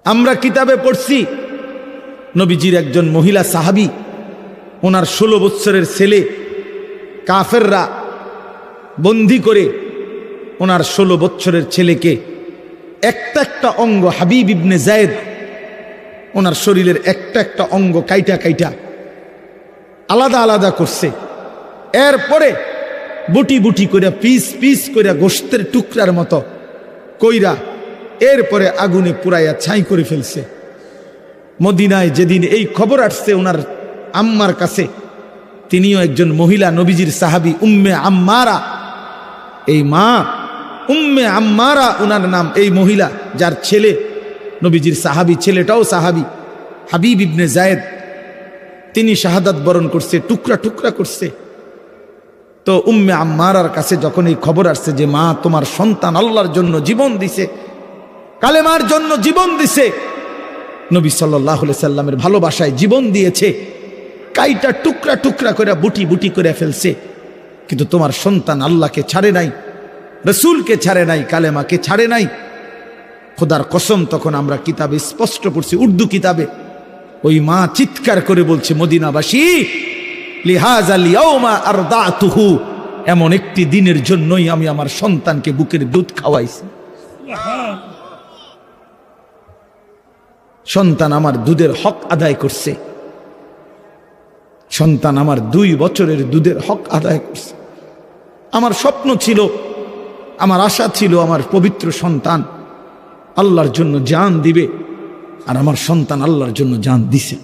আমরা কিতাবে পড়ছি নবীজির একজন মহিলা সাহাবী, ওনার 16 বছরের ছেলে কাফেররা বন্দী করে ওনার 16 বছরের ছেলেকে একটা একটা অঙ্গ, হাবিব ইবনে যায়েদ ওনার শরীরের একটা একটা অঙ্গ কাইটা কাইটা আলাদা আলাদা করছে। এরপরে বুটি বুটি করে পিস পিস করে গোশতের টুকরার মতো কইরা এরপরে আগুনে পুরাইয়া ছাই করে ফেলছে। মদিনায় যেদিন এই খবর আসছে ওনার আম্মার কাছে, তিনিও একজন মহিলা নবীজির সাহাবী উম্মে আম্মারা, এই মা উম্মে আম্মারা ওনার নাম, এই মহিলা যার ছেলে নবীজির সাহাবী, ছেলেটাও সাহাবী হাবিব ইবনে যায়েদ, তিনি শাহাদাত বরণ করছে, টুকরা টুকরা করছে। তো উম্মে আম্মারার কাছে যখন এই খবর আসছে যে মা তোমার সন্তান আল্লাহর জন্য জীবন দিছে, কালেমার জন্য জীবন দিছে, নবী সাল্লাল্লাহু আলাইহি সাল্লামের ভালোবাসায় জীবন দিয়েছে, কাইটা টুকরা টুকরা করে বুটি বুটি করে ফেলছে, কিন্তু তোমার সন্তান আল্লাহকে ছাড়ে নাই, রসুলকে ছাড়ে নাই, কালেমাকে ছাড়ে নাই। খোদার কসম, তখন আমরা কিতাবে স্পষ্ট পড়ছি, উর্দু কিতাবে, ওই মা চিৎকার করে বলছে, মদিনাবাসী লিহাযাল ইয়াউমা আরদাতুহু, এমন একটি দিনের জন্যই আমি আমার সন্তানকে বুকের দুধ খাওয়াইছি। সন্তান আমার দুধের হক আদায় করছে, সন্তান আমার 2 বছরের দুধের হক আদায় করছে। আমার স্বপ্ন ছিল, আমার আশা ছিল আমার পবিত্র সন্তান আল্লাহর জন্য জান দিবে, আর আমার সন্তান আল্লাহর জন্য জান দিছে।